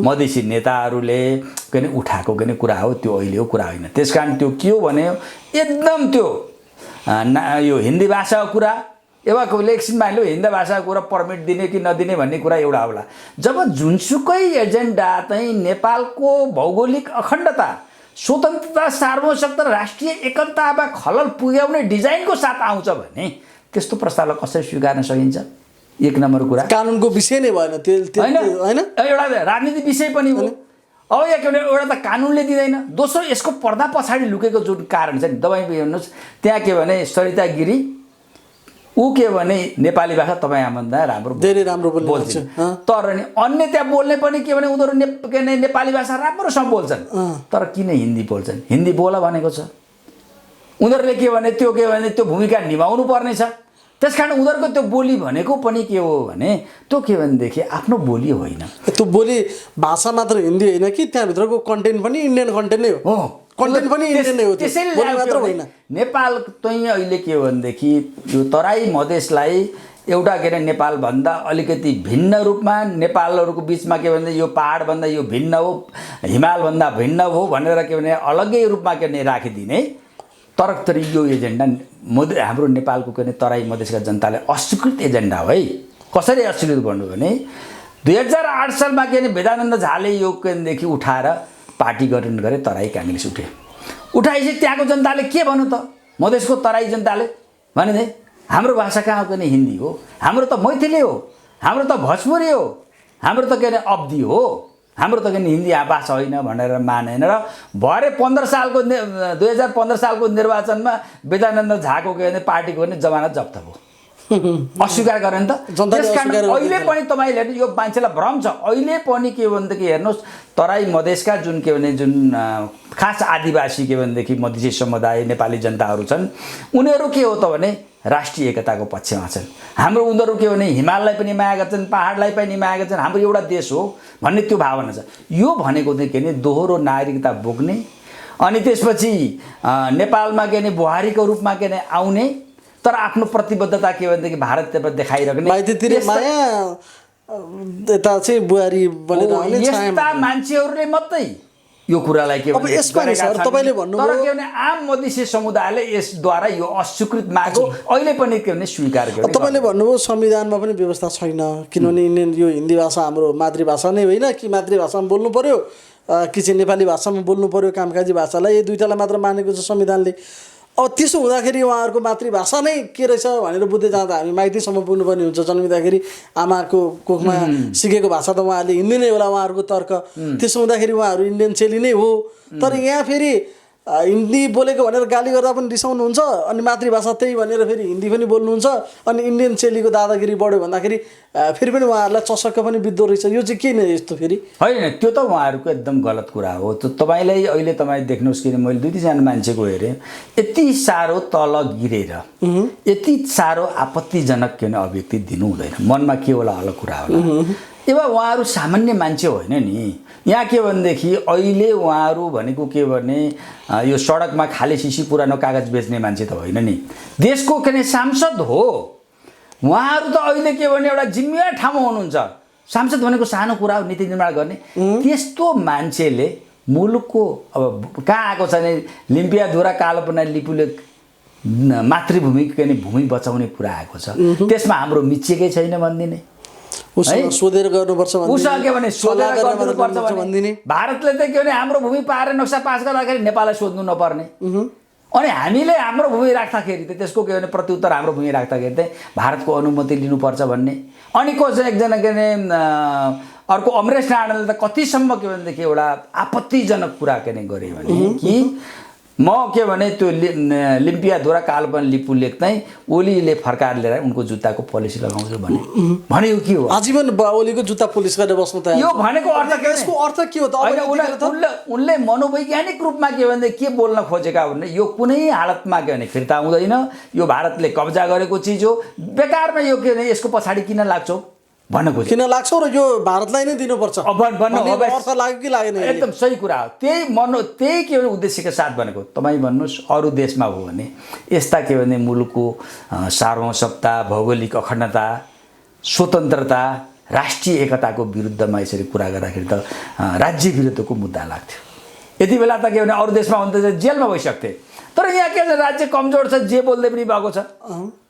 मधेसी नेताहरूले के भने उठाएको के कुरा हो। त्यो अहिलेको कुरा होइन। त्यसकारण त्यो के हो भने एकदम त्यो यो हिन्दी भाषाको कुरा एउटा एकछिनमा हाल्यो हिन्दी भाषाको कुरा पर्मिट दिने कि नदिने भन्ने कुरा एउटा होला। जब जुनसुकै एजेन्डा चाहिँ नेपालको भौगोलिक अखण्डता, स्वतन्त्रता, सार्वभौमशक्ति र राष्ट्रिय एकतामा खलल पुर्याउने डिजाइनको साथ आउँछ भने त्यस्तो प्रस्तावलाई कसरी स्वीकार्न सकिन्छ? एक नम्बर कुरा कानुनको विषय नै भएन त्यो हैन, एउटा राजनीतिक विषय पनि हो। अब एउटा त कानुनले दिँदैन, दोस्रो यसको पर्दा पछाडि लुकेको जुन कारण छ नि तपाईँ हेर्नुहोस् त्यहाँ के भने सरिता गिरी ऊ के भने नेपाली भाषा तपाईँ हामीभन्दा राम्रो धेरै राम्रो बोल्छ, तर नि अन्य त्यहाँ बोल्ने पनि के भने उनीहरू नेपाली भाषा राम्रोसँग बोल्छन् तर किन हिन्दी बोल्छन्? हिन्दी बोल भनेको छ उनीहरूले के भने त्यो भूमिका निभाउनु पर्ने छ। त्यस कारण उनीहरूको त्यो बोली भनेको पनि के हो भने त्यो के भनेदेखि आफ्नो बोली होइन। त्यो बोली भाषा मात्र हिन्दी होइन कि त्यहाँभित्रको कन्टेन्ट पनि इन्डियन कन्टेन्ट नै हो। कन्टेन्ट पनि इन्डियन नै हो। त्यसैले मात्र होइन। नेपाल चाहिँ अहिले के हो भनेदेखि यो तराई मधेसलाई एउटा के अरे नेपालभन्दा अलिकति भिन्न रूपमा नेपालहरूको बिचमा के भने यो पहाडभन्दा यो भिन्न हो, हिमालभन्दा भिन्न हो भनेर के भने अलग्गै रूपमा के भने राखिदिने। तर यो एजेन्डा हाम्रो नेपालको के भने तराई मधेसका जनताले अस्वीकृत एजेन्डा हो है। कसरी अस्वीकृत भन्नु भने 2008 सालमा के भने वेदानन्द झाले यो केदेखि उठाएर पार्टी गठन गरे, तराई काङ्ग्रेस उठाएपछि त्यहाँको जनताले के भन्नु त? मधेसको तराई जनताले भने हाम्रो भाषा कहाँ हो भने हिन्दी हो, हाम्रो त मैथिली हो, हाम्रो त भोजपुरी हो, हाम्रो त के अरे अवधी हो, हाम्रो त के हिन्दी भाषा होइन भनेर मानेन र भरे 2015 सालको निर्वाचनमा वेदानन्द झाको के भने पार्टीको पनि जमानत जफ्त भयो, अस्वीकार गरे नि त। त्यसकारण अहिले पनि तपाईँले हेर्नु यो मान्छेलाई भ्रम छ। अहिले पनि के भनेदेखि हेर्नुहोस् तराई मधेसका जुन के भने जुन खास आदिवासी के भनेदेखि मधेसी समुदाय नेपाली जनताहरू छन् उनीहरू के हो त भने राष्ट्रिय एकताको पक्षमा छन्। हाम्रो उनीहरू के भने हिमाललाई पनि माया गर्छन्, पहाडलाई पनि माया गर्छन्, हाम्रो एउटा देश हो भन्ने त्यो भावना छ। यो भनेको चाहिँ के भने दोहोरो नागरिकता बोक्ने अनि त्यसपछि नेपालमा के भने बुहारीको रूपमा के भने आउने तर आफ्नो प्रतिबद्धता के भनेदेखि भारततिर देखाइराख्ने माइतीतिर माया यता चाहिँ बुहारी बनेर आउने यस्ता मान्छेहरूले मात्रै यो कुरालाई के अब यसमा नि सर तपाईले भन्नुभयो तर के भने आम मधेसी समुदायले यसद्वारा यो अस्वीकृत मागो अहिले पनि के भने स्वीकार गर्यो। तपाईले भन्नुभयो संविधानमा पनि व्यवस्था छैन किनभने इन्डियन यो हिन्दी भाषा हाम्रो मातृभाषा नै होइन कि मातृभाषामा बोल्नु पर्यो कि चाहिँ नेपाली भाषामा बोल्नु पर्यो कामकाजी भाषालाई यो दुईटालाई मात्र मानेको छ संविधानले। अब त्यसो हुँदाखेरि उहाँहरूको मातृभाषा नै के रहेछ भनेर बुझ्दै जाँदा हामी माइतीसम्म पुग्नुपर्ने हुन्छ। जन्मिँदाखेरि आमाको कोखमा सिकेको भाषा त उहाँहरूले हिन्दी नै होला उहाँहरूको तर्क। त्यसो हुँदाखेरि उहाँहरू इन्डियन चेली नै हो। तर यहाँ फेरि हिन्दी बोलेको भनेर गाली गर्दा पनि रिसाउनुहुन्छ अनि मातृभाषा त्यही भनेर फेरि हिन्दी पनि बोल्नुहुन्छ अनि इन्डियन चेलीको दादागिरी बढ्यो भन्दाखेरि फेरि पनि उहाँहरूलाई चसक्क पनि बित्दो रहेछ। यो चाहिँ किन यस्तो फेरि? होइन, त्यो त उहाँहरूको एकदम गलत कुरा हो। त्यो तपाईँलाई अहिले तपाईँ देख्नुहोस् कि मैले 2-3 मान्छेको हेरेँ, यति साह्रो तल गिरेर यति साह्रो आपत्तिजनक किन अभिव्यक्ति दिनु हुँदैन। मनमा के होला अलग कुरा होला। एवं उहाँहरू सामान्य मान्छे होइन नि। यहाँ के भनेदेखि अहिले उहाँहरू भनेको के भने यो सडकमा खाली सिसी पुरानो कागज बेच्ने मान्छे त होइन नि, देशको के सांसद हो उहाँहरू। त अहिले के भने एउटा जिम्मेवार ठाउँमा हुनुहुन्छ। सांसद भनेको सानो कुरा हो, नीति निर्माण गर्ने। त्यस्तो मान्छेले मुलुकको अब कहाँ आएको छ भने लिम्पियाधुरा कालोपना लिपुले मातृभूमि के भूमि बचाउने कुरा आएको छ। त्यसमा हाम्रो मिचिएकै छैन भनिदिने, सोधेर गर्नुपर्छ भन्दिने। भारतले त के भने हाम्रो भूमि पाएर नक्सा पास गर्दाखेरि नेपाललाई सोध्नु नपर्ने। अनि हामीले हाम्रो भूमि राख्दाखेरि त त्यसको के भने प्रत्युत्तर हाम्रो भूमि राख्दाखेरि चाहिँ भारतको अनुमति लिनुपर्छ भन्ने। अनि कसै एकजना के भने अर्को अमरेश राणाले त कतिसम्म के भनेदेखि एउटा आपत्तिजनक कुरा के गरे भने कि म के भने त्यो लिम्पियाधुरा कालोपन लिपु लेख चाहिँ ओलीले फर्काएर लिएर उनको जुत्ताको पोलिसी लगाउँछु भने के हो? आजीवन ओलीको जुत्ता पोलिस गरेर बस्नु त यो भनेको अर्थ के? यसको अर्थ के हो त? उनले मनोवैज्ञानिक रूपमा के भने के बोल्न खोजेका भने यो कुनै हालतमा के भने फिर्ता हुँदैन, यो भारतले कब्जा गरेको चिज हो, बेकारमा यो के भने यसको पछाडि किन लाग्छौ भनेको किन लाग्छौ र यो भारतलाई नै दिनुपर्छ अर्थ लाग्यो कि लागेन? एकदम सही कुरा हो। त्यही के भने उद्देश्यका साथ भनेको। तपाईँ भन्नुहोस् अरू देशमा हो भने यस्ता के भने मुलुकको सार्वभौमता, भौगोलिक अखण्डता, स्वतन्त्रता, राष्ट्रिय एकताको विरुद्धमा यसरी कुरा गर्दाखेरि त राज्य विरुद्धको मुद्दा लाग्थ्यो। यति बेला त के भने अरू देशमा हुन त जेलमा भइसक्थे। तर यहाँ के राज्य कमजोर छ, जे बोल्दै पनि भएको छ,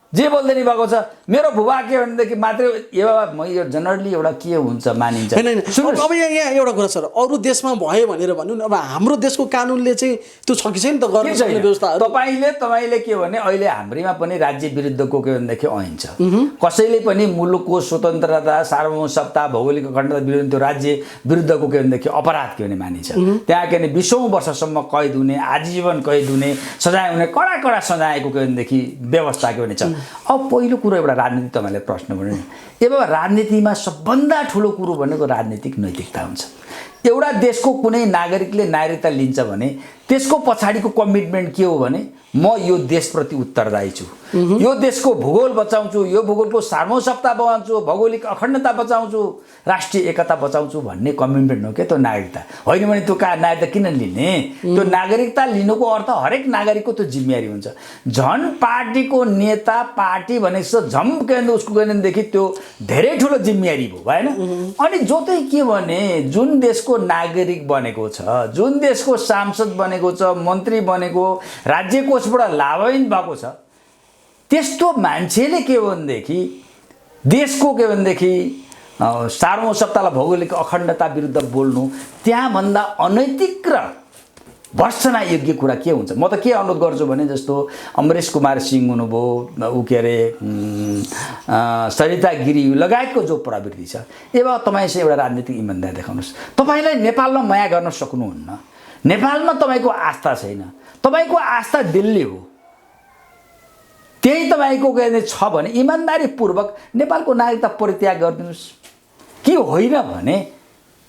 जे बोल्दै नि भएको छ। मेरो भुवा के भनेदेखि मात्रै म यो जनरली एउटा के हुन्छ मानिन्छ। अब यहाँ एउटा कुरा छ, अरू देशमा भयो भनेर भन्नु न। अब हाम्रो देशको कानुनले चाहिँ त्यो छ कि छैन त गर्न सक्ने व्यवस्था? तपाईँले के भने अहिले हाम्रोमा पनि राज्य विरुद्धको के भनेदेखि ऐन छ। कसैले पनि मुलुकको स्वतन्त्रता, सार्वभौमता, भौगोलिक अखण्डता विरुद्ध त्यो राज्य विरुद्धको के भनेदेखि अपराध के भने मानिन्छ। त्यहाँ के भने 20औं वर्षसम्म कैद हुने, आजीवन कैद हुने, सजाय हुने, कडा सजायको के भनेदेखि व्यवस्था के भने छ। अब पहिलो कुरो एउटा राजनीति तपाईँले प्रश्न गर्नु नि। अब राजनीतिमा सबभन्दा ठुलो कुरो भनेको राजनीतिक नैतिकता हुन्छ। एउटा देशको कुनै नागरिकले नागरिकता लिन्छ भने त्यसको पछाडिको कमिटमेन्ट के हो भने म यो देशप्रति उत्तरदायी छु, यो देशको भूगोल बचाउँछु, यो भूगोलको सार्वभौमता बचाउँछु, भौगोलिक अखण्डता बचाउँछु, राष्ट्रिय एकता बचाउँछु भन्ने कमिटमेन्ट हो क्या त्यो नागरिकता। होइन भने त्यो नागरिकता किन लिने? त्यो नागरिकता लिनुको अर्थ हरेक नागरिकको त्यो जिम्मेवारी हुन्छ। झन् पार्टीको नेता पार्टी भनेको झम् के भने उसको भनेदेखि त्यो धेरै ठुलो जिम्मेवारी भयो भएन। अनि जो चाहिँ के भने जुन देशको नागरिक बनेको छ, जुन देशको सांसद बनेको छ, मन्त्री बनेको, राज्य कोषबाट लाभान्वित भएको छ, त्यस्तो मान्छेले के भनेदेखि देशको के भनेदेखि सार्वभौमतालाई, भौगोलिक अखण्डता विरुद्ध बोल्नु त्यहाँभन्दा अनैतिक र भर्सना योग्य कुरा के हुन्छ? म त के अनुरोध गर्छु भने जस्तो अमरेश कुमार सिंह हुनुभयो, ऊ के अरे सरिता गिरी लगायतको जो प्रवृत्ति छ, अब तपाईँ चाहिँ एउटा राजनीतिक इमान्दार देखाउनुहोस्। तपाईँलाई नेपालमा माया गर्न सक्नुहुन्न, नेपालमा तपाईँको आस्था छैन, तपाईँको आस्था दिल्ली हो, त्यही तपाईँको के छ भने इमान्दारीपूर्वक नेपालको नागरिकता परित्याग गरिदिनुहोस्। के होइन भने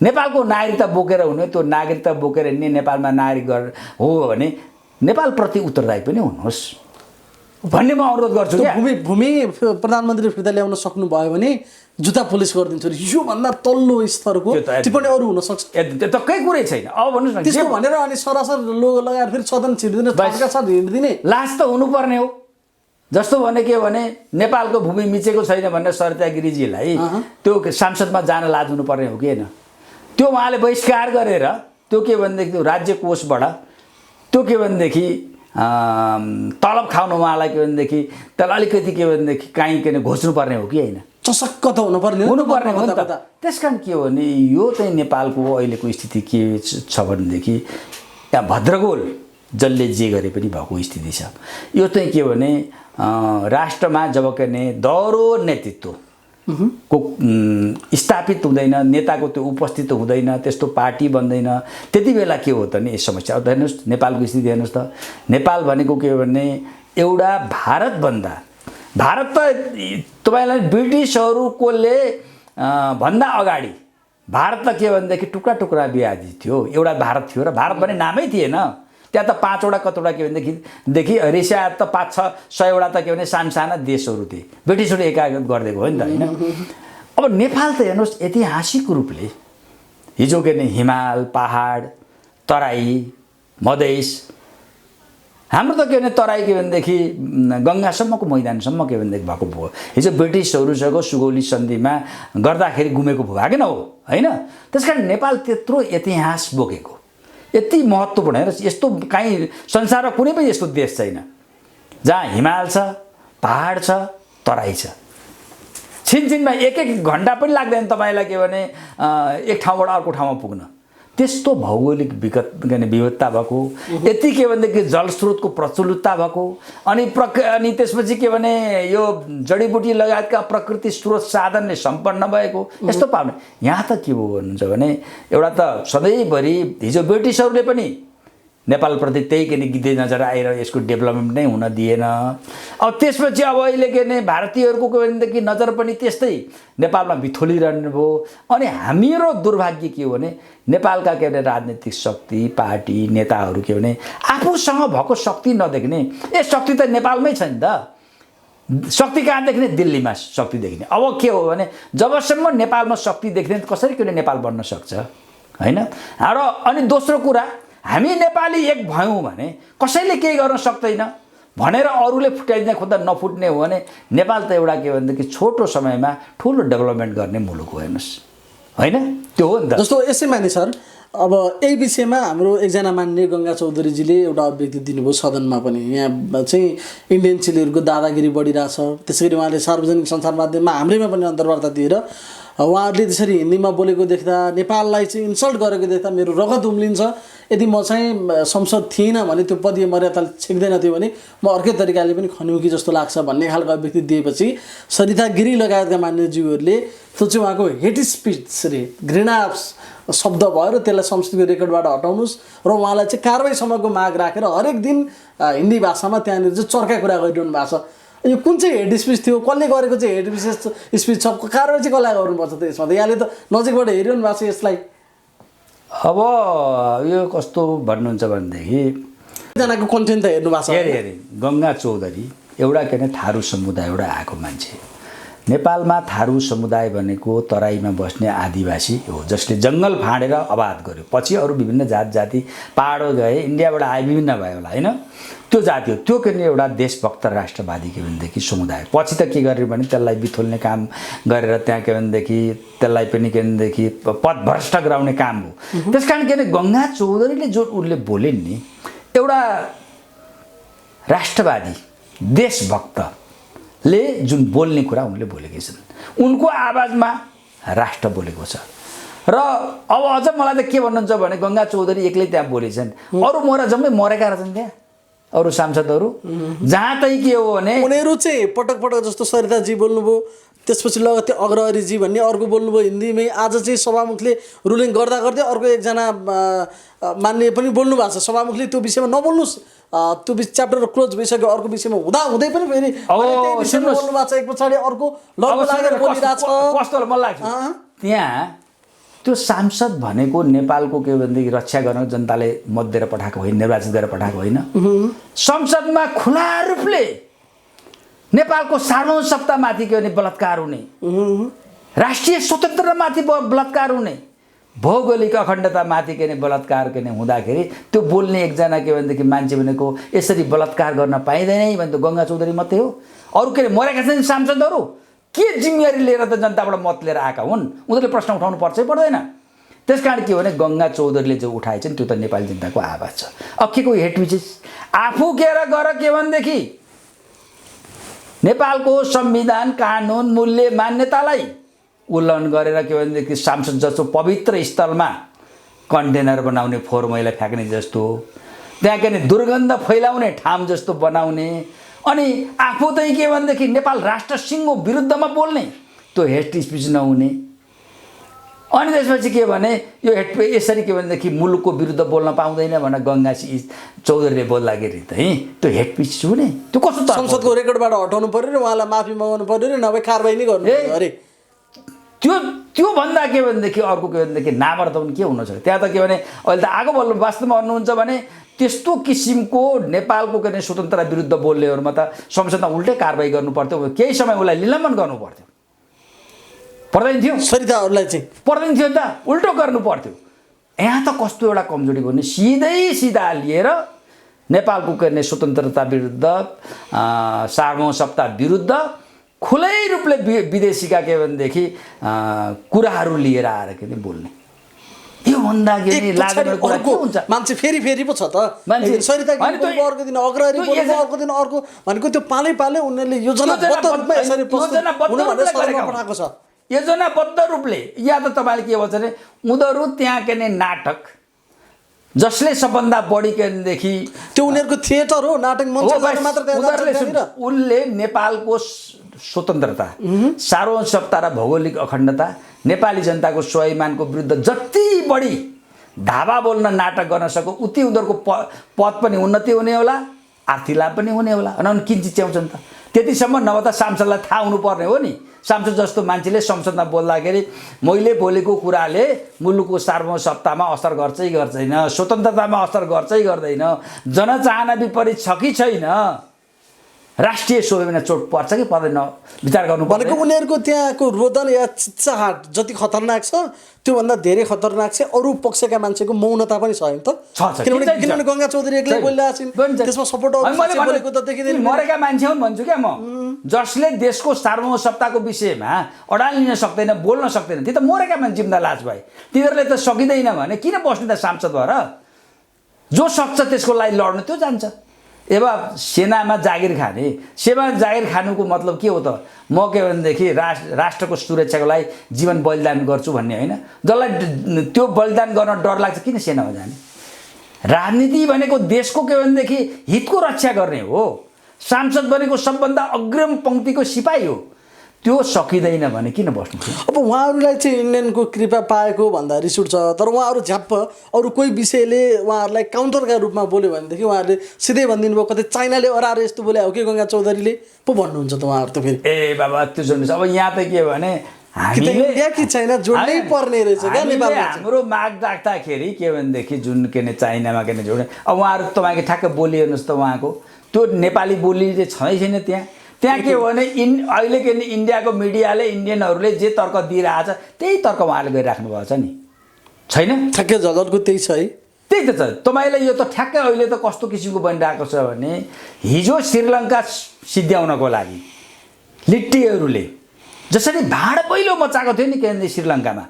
नेपालको नागरिकता बोकेर हुने, त्यो नागरिकता बोकेर हिँड्ने, नेपालमा नागरिक हो भने नेपालप्रति उत्तरदायी पनि हुनुहोस् भन्ने म अनुरोध गर्छु। भूमि प्रधानमन्त्री फिर्ता ल्याउन सक्नुभयो भने जुत्ता पोलिस गरिदिन्छु, योभन्दा तल्लो स्तरको टिप्पणी अरू हुनसक्छ? त्यो त केही कुरै छैन। अब भन्नुहोस् न, त्यसको भनेर अनि सरासर लोगो लगाएर फेरि सदन छिर्दिने, हिँड्दिने लाज त हुनुपर्ने हो। जस्तो भने के भने नेपालको भूमि मिचेको छैन भनेर सरिता गिरीजीलाई त्यो सांसदमा जान लाज हुनुपर्ने हो कि होइन? त्यो उहाँले बहिष्कार गरेर त्यो के भनेदेखि त्यो राज्य कोषबाट त्यो के भनेदेखि तलब खाउनु उहाँलाई के भनेदेखि त्यसलाई अलिकति के भनेदेखि काहीँ के घोच्नुपर्ने हो कि होइन? चसक्क त हुनुपर्ने हो नि त। त्यस कारण के हो भने यो चाहिँ नेपालको अहिलेको स्थिति के छ भनेदेखि यहाँ भद्रगोल जसले जे गरे पनि भएको स्थिति छ। यो चाहिँ के भने राष्ट्रमा जब के दह्रो नेतृत्व को स्थापित हुँदैन, नेताको त्यो उपस्थित हुँदैन, त्यस्तो पार्टी बन्दैन, त्यति बेला के हो त नि यस समस्या। अब हेर्नुहोस् नेपालको स्थिति हेर्नुहोस् त। नेपाल भनेको के हो भने एउटा भारत त तपाईँलाई ब्रिटिसहरूकोले भन्दा अगाडि भारत त के भनेदेखि टुक्रा टुक्रा विभाजित थियो, एउटा भारत थियो र भारत भन्ने नामै थिएन। त्यहाँ त 5वटा कतिवटा के भनेदेखि रेसिया त 500-600वटा त के भने साना देशहरू थिए, ब्रिटिसहरू एकाग्रत गरिदिएको हो नि त होइन। अब नेपाल त हेर्नुहोस् ऐतिहासिक रूपले हिजो के भने हिमाल, पहाड, तराई, मधेस, हाम्रो त के भने तराई के भनेदेखि गङ्गासम्मको मैदानसम्म के भनेदेखि भएको भयो। हिजो ब्रिटिसहरूसँग सुगौली सन्धिमा गर्दाखेरि गुमेको भूभाग न हो होइन। त्यसकारण नेपाल त्यत्रो इतिहास बोकेको, यति महत्त्वपूर्ण हेर, यस्तो काहीँ संसारमा कुनै पनि यस्तो देश छैन जहाँ हिमाल छ, पहाड छ, तराई छ, छिनछिनमा एक घन्टा पनि लाग्दैन तपाईँलाई के भने एक ठाउँबाट अर्को ठाउँमा पुग्न। त्यस्तो भौगोलिक विविधता भएको, यति के भनेदेखि जलस्रोतको प्रचुरता भएको, अनि त्यसपछि के भने यो जडीबुटी लगायतका प्रकृति स्रोत साधनले सम्पन्न भएको यस्तो पाउने। यहाँ त के भयो भन्नुहुन्छ भने एउटा त सधैँभरि हिजो ब्रिटिसहरूले पनि नेपालप्रति त्यही के गिद्धे नजर आएर यसको डेभलपमेन्ट नै हुन दिएन। अब त्यसपछि अब अहिले के भने भारतीयहरूको के भनेदेखि नजर पनि त्यस्तै नेपालमा बिथोलिरहनु भयो। अनि हाम्रो दुर्भाग्य के हो भने नेपालका के भने राजनीतिक शक्ति, पार्टी, नेताहरू के भने आफूसँग भएको शक्ति नदेख्ने, ए शक्ति त नेपालमै छ नि त, शक्ति कहाँ देख्ने? दिल्लीमा शक्ति देख्ने। अब के हो भने जबसम्म नेपालमा शक्ति देख्ने कसरी के नेपाल बन्न सक्छ होइन। र अनि दोस्रो कुरा, हामी नेपाली एक भयौँ भने कसैले केही गर्न सक्दैन भनेर अरूले फुटाइदिने खोज्दा नफुट्ने हो भने नेपाल त एउटा के भनेदेखि छोटो समयमा ठुलो डेभलपमेन्ट गर्ने मुलुक हो हेर्नुहोस् होइन। त्यो हो नि त। जस्तो यसैमा नि सर, अब यही विषयमा हाम्रो एकजना मान्य गङ्गा चौधरीजीले एउटा अभिव्यक्ति दिनुभयो सदनमा पनि। यहाँ चाहिँ इन्डियन चिलीहरूको दादागिरी बढिरहेछ, त्यसै गरी उहाँले सार्वजनिक सञ्चार माध्यममा हाम्रैमा पनि अन्तर्वार्ता दिएर उहाँहरूले त्यसरी हिन्दीमा बोलेको देख्दा, नेपाललाई चाहिँ इन्सल्ट गरेको देख्दा मेरो रगत उम्लिन्छ। यदि म चाहिँ संसद थिइनँ भने, त्यो पदीय मर्यादा छेक्दैन थियो भने म अर्कै तरिकाले पनि खन्यौँ कि जस्तो लाग्छ भन्ने खालको अभिव्यक्ति दिएपछि सरिता गिरी लगायतका मान्यज्यूहरूले त्यो चाहिँ उहाँको हेट स्पिच रे घृणा शब्द भयो र त्यसलाई संस्कृतिको रेकर्डबाट हटाउनुहोस् र उहाँलाई चाहिँ कारबाहीसम्मको माग राखेर हरेक दिन हिन्दी भाषामा त्यहाँनिर चाहिँ चर्का कुरा गरिरहनु भएको छ। यो कुन चाहिँ हेड स्पिच थियो, कसले गरेको चाहिँ हेड स्पिच छ, कारबाही चाहिँ कसलाई गर्नुपर्छ त यसमा? त यहाँले त नजिकबाट हेरिरहनु भएको छ यसलाई। अब यो कस्तो भन्नुहुन्छ भनेदेखि जनाको कन्टेन्ट त हेर्नु भएको छ। हेरी गङ्गा चौधरी एउटा के भने थारू समुदायबाट आएको मान्छे। नेपालमा थारू समुदाय भनेको तराईमा बस्ने आदिवासी हो जसले जङ्गल फाँडेर आबाद गर्यो। पछि अरू विभिन्न जाति पाहाड गए, इन्डियाबाट आए, विभिन्न भयो होला होइन। त्यो जाति हो, त्यो के भने एउटा देशभक्त राष्ट्रवादी के भनेदेखि समुदाय। पछि त के गर्यो भने त्यसलाई बिथोल्ने काम गरेर त्यहाँ के भनेदेखि त्यसलाई पनि के भनेदेखि पदभ्रष्ट गराउने काम हो। त्यस कारण के भने गङ्गा चौधरीले जो उनले बोलिन् नि, एउटा राष्ट्रवादी देशभक्तले जुन बोल्ने कुरा उनले बोलेकै छन्, उनको आवाजमा राष्ट्र बोलेको छ। र अब अझ मलाई त के भन्नुहुन्छ भने गङ्गा चौधरी एक्लै त्यहाँ बोलेछन्, अरू जम्मै मरेका रहेछन् त्यहाँ अरू सांसदहरू। जहाँ तै के हो भने उनीहरू चाहिँ पटक पटक जस्तो सरिताजी बोल्नुभयो, त्यसपछि लगत्तै अग्रहरीजी भन्ने अर्को बोल्नुभयो हिन्दीमै। आज चाहिँ सभामुखले रुलिङ गर्दा गर्दै अर्को एकजना मान्य पनि बोल्नु भएको छ, सभामुखले त्यो विषयमा नबोल्नुहोस्, त्यो च्याप्टर क्लोज भइसक्यो, अर्को विषयमा हुँदा हुँदै पनि फेरि बोल्नु भएको छ, एक पछाडि अर्को लागेर बोलिरहेछ। कस्तो मलाई लाग्छ त्यहाँ त्यो सांसद भनेको नेपालको के भनेदेखि रक्षा गर्न जनताले मत दिएर पठाएको होइन, निर्वाचित गरेर पठाएको होइन। संसदमा खुला रूपले नेपालको सार्वभौमसत्तामाथि के भने बलात्कार हुने, राष्ट्रिय स्वतन्त्रतामाथि बलात्कार हुने, भौगोलिक अखण्डतामाथि के भने बलात्कार के हुँदाखेरि त्यो बोल्ने एकजना के भनेदेखि मान्छे भनेको यसरी बलात्कार गर्न पाइँदैन भने त गङ्गा चौधरी मात्रै हो। अरू के मरेका छन् सांसदहरू के जिम्मेवारी लिएर त जनताबाट मत लिएर आएका हुन्, उनीहरूले प्रश्न उठाउनु पर्छै पर्दैन। त्यस कारण के हो भने गङ्गा चौधरीले जो उठाएछन् त्यो त नेपाली जनताको आवाज छ। अब के को हेट विचेस आफू केर गर के भनेदेखि नेपालको संविधान, कानुन, मूल्य, मान्यतालाई उल्लङ्घन गरेर के भनेदेखि सांसद जस्तो पवित्र स्थलमा कन्टेनर बनाउने, फोहोर मैला फ्याँक्ने जस्तो, त्यहाँ के भने दुर्गन्ध फैलाउने ठाउँ जस्तो बनाउने, अनि आफू चाहिँ के भनेदेखि नेपाल राष्ट्र सिंहको विरुद्धमा बोल्ने, त्यो हेट स्पिच नहुने। अनि त्यसपछि के भने यो यसरी के भनेदेखि मुलुकको विरुद्ध बोल्न पाउँदैन भनेर गङ्गा चौधरीले बोल्दाखेरि चाहिँ त्यो हेट स्पिच हुने, त्यो कस्तो संसदको रेकर्डबाट हटाउनु पर्यो र उहाँलाई माफी माग्नु पर्यो र नभए कारबाही नै गर्नु पर्यो अरे। त्यो भन्दा के भनेदेखि अर्को के भनेदेखि नामर्दन के हुन सक्छ त्यहाँ त के भने अहिले त आगो बल्नु वास्तवमा भन्नुहुन्छ भने त्यस्तो किसिमको नेपालको के भने स्वतन्त्रता विरुद्ध बोल्नेहरूमा त संसदमा उल्टै कारबाही गर्नु पर्थ्यो, केही समय उसलाई निलम्बन गर्नु पर्थ्यो, पर्दैन थियो? सरिताहरूलाई चाहिँ पर्दैन थियो त, उल्टो गर्नु पर्थ्यो। यहाँ त कस्तो एउटा कमजोरी गर्ने सिधा लिएर नेपालको के भने स्वतन्त्रता विरुद्ध सार्वभौमसत्ता विरुद्ध खुलै रूपले विदेशीका के भनेदेखि कुराहरू लिएर आएर के बोल्ने, यो भन्दा के लागेको कुरा के हुन्छ? मान्छे फेरि पो छ त सरिता अर्को दिन अग्रहरी बोल्नु अर्को दिन अर्को भनेको त्यो पालै उनीहरूले योजनाबद्ध रूपमा यसरी पठाएको छ। योजनाबद्ध रूपले या त तपाईँले के भन्छ भने उनीहरू त्यहाँ के नाटक जसले सबभन्दा बढी के भनेदेखि त्यो उनीहरूको थिएटर हो, नाटक मञ्च मात्र उनले नेपालको स्वतन्त्रता सार्वभौमसत्ता र भौगोलिक अखण्डता नेपाली जनताको स्वाभिमानको विरुद्ध जति बढी धावा बोल्न नाटक गर्न सक्यो उति उनीहरूको पद पनि उन्नति हुने होला, आर्थिक लाभ पनि हुने होला। अनि किन चिच्याउँछन् त? त्यतिसम्म नभए त सांसदलाई थाहा हुनुपर्ने हो नि। सांसद जस्तो मान्छेले संसदमा बोल्दाखेरि मैले बोलेको कुराले मुलुकको सार्वभौमसत्तामा असर गर्दैन, स्वतन्त्रतामा असर गर्दैन, जनचाहना विपरीत छ कि छैन, राष्ट्रिय स्वाभिमानमा चोट पर्छ कि पर्दैन विचार गर्नु भनेको उनीहरूको त्यहाँको रोदन या चिच्चाहाट जति खतरनाक छ त्योभन्दा धेरै खतरनाक छ अरू पक्षका मान्छेको मौनता पनि छ नि त। किनभने गङ्गा चौधरी एक्लै बोलिरहेको छिन्, त्यसमा सपोर्ट बोलेको त देखिँदैन। मरेका मान्छे हुन् भन्छु क्या म, जसले देशको सार्वभौमसत्ताको विषयमा अडान लिन सक्दैन, बोल्न सक्दैन, त्यो त मरेका मान्छे जिम्दा लाज भए। तिनीहरूले त सकिँदैन भने किन बस्ने त सांसद भएर? जो सक्छ त्यसको लागि लड्नु त्यो जान्छ। अब सेनामा जागिर खानुको मतलब के हो त? म के भनेदेखि राष्ट्रको सुरक्षाको लागि जीवन बलिदान गर्छु भन्ने होइन। जसलाई त्यो बलिदान गर्न डर लाग्छ किन सेनामा जाने? राजनीति भनेको देशको के भनेदेखि हितको रक्षा गर्ने हो। सांसद भनेको सबभन्दा अग्रिम पङ्क्तिको सिपाही हो। त्यो सकिँदैन भने किन बस्नु? अब उहाँहरूलाई चाहिँ इन्डियनको कृपा पाएको भन्दा रिस उठ्छ, तर उहाँहरू झ्याप्प अरू कोही विषयले उहाँहरूलाई काउन्टरका रूपमा बोल्यो भनेदेखि उहाँहरूले सिधै भनिदिनु भयो कतै चाइनाले अराएर यस्तो बोले हो कि गङ्गा चौधरीले पो भन्नुहुन्छ त उहाँहरू त फेरि। ए बाबा त्यो सुन्नुहोस्, अब यहाँ त के भने हामीले कि चाइना जोड्नै पर्ने रहेछ क्या नेपालमा। हाम्रो माग राख्दाखेरि के भनेदेखि जुन के ने चाइनामा के जोड्ने, अब उहाँहरू तपाईँको ठ्याक्क बोली हेर्नुहोस् त उहाँको त्यो नेपाली बोली चाहिँ छँदै छैन त्यहाँ के हो भने अहिले के नि इन्डियाको मिडियाले इन्डियनहरूले जे तर्क दिइरहेछ त्यही तर्क उहाँले गरिराख्नु भएको छ नि, छैन? ठ्याक्कै जगतको त्यही छ है। त्यही त छ। तपाईँले यो त ठ्याक्कै अहिले त कस्तो किसिमको बनिरहेको छ भने हिजो श्रीलङ्का सिद्ध्याउनको लागि लिट्टीहरूले जसरी भाँड पहिलो मचाएको थियो नि के भने श्रीलङ्कामा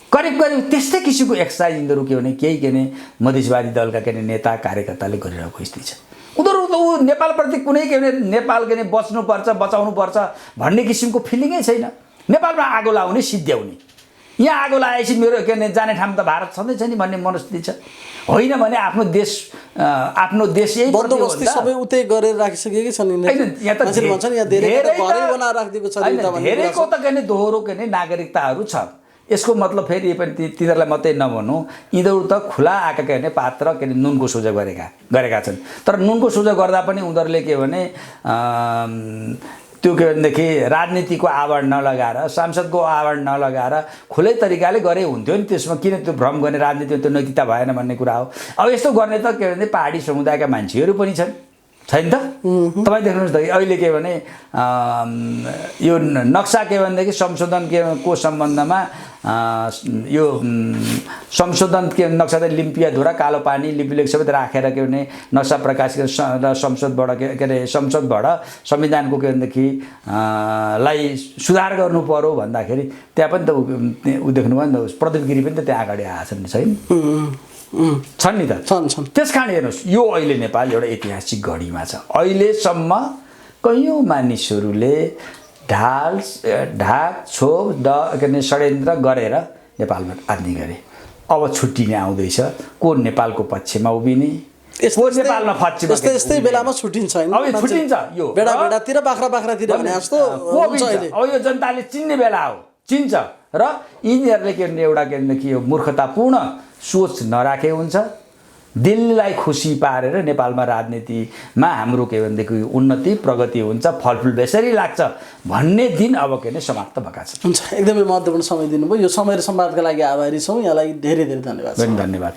करिब त्यस्तै किसिमको एक्सर्साइज यिनीहरू के भने केही के भने मधेसवादी दलका के नेता कार्यकर्ताले गरिरहेको स्थिति छ। उनीहरू नेपालप्रति कुनै के भने नेपाल के भने बच्नुपर्छ बचाउनुपर्छ भन्ने किसिमको फिलिङै छैन। नेपालमा आगो लाउने सिद्ध्याउने, यहाँ आगो लगाएपछि मेरो के भने जाने ठाउँ त भारत छँदैछ नि भन्ने मनस्थिति छ। होइन भने आफ्नो देश यही बन्दोबस्ती सबै उतै गरेर राखिसकेकै छन्। धेरैको त के भने दोहोरो के भने नागरिकताहरू छ। यसको मतलब फेरि पनि तिनीहरूलाई मात्रै नभनौँ, यिनीहरू त खुला आएका के भने पात्र के अरे नुनको सोझो गरेका छन्। तर नुनको सोझो गर्दा पनि उनीहरूले के भने त्यो के भनेदेखि राजनीतिको आवरण नलगाएर सांसदको आवरण नलगाएर खुलै तरिकाले गरे हुन्थ्यो नि। त्यसमा किन त्यो भ्रम गर्ने राजनीतिमा त्यो नैतिकता भएन भन्ने कुरा हो। अब यस्तो गर्ने त के भने पहाडी समुदायका मान्छेहरू पनि छैन त। तपाईँ देख्नुहोस् त अहिले के भने यो नक्सा के भनेदेखि संशोधन को सम्बन्धमा यो संशोधन के नक्सा त लिम्पियाधुरा कालो पानी लिपिलेख सबै राखेर के भने नक्सा प्रकाशित र संसदबाट के अरे संसदबाट संविधानको के भनेदेखि लाई सुधार गर्नु पर्यो भन्दाखेरि त्यहाँ पनि त ऊ देख्नुभयो नि त प्रदीप गिरी पनि त त्यहाँ अगाडि आएछन् छैन छन् नि त छन्। त्यस कारण हेर्नुहोस् यो अहिले नेपाल एउटा ऐतिहासिक घडीमा छ। अहिलेसम्म कैयौँ मानिसहरूले ढाक छोप के अरे षड्यन्त्र गरेर नेपालमा आज्ञा गरे। अब छुट्टिने आउँदैछ, को नेपालको पक्षमा उभिने को नेपालमा फच्चिमा यस्तै यस्तै बेलामा छुटिन्छ हैन अब यो छुटिन्छ यो बेडा बेडातिर बाख्रातिर भने जस्तो हुन्छ अहिले अब यो जनताले चिन्ने बेला हो चिन्छ र यिनीहरूले के भने एउटा के भने कि यो मूर्खतापूर्ण सोच नराखे हुन्छ दिल्लीलाई खुसी पारेर नेपालमा राजनीतिमा हाम्रो के भनेदेखि उन्नति प्रगति हुन्छ फलफुल बेसरी लाग्छ भन्ने दिन अब के भने समाप्त भएका छन्। हुन्छ एकदमै महत्त्वपूर्ण समय दिनुभयो यो समय र संवादका लागि आभारी छौँ यहाँलाई धेरै धेरै धन्यवाद। धन्यवाद।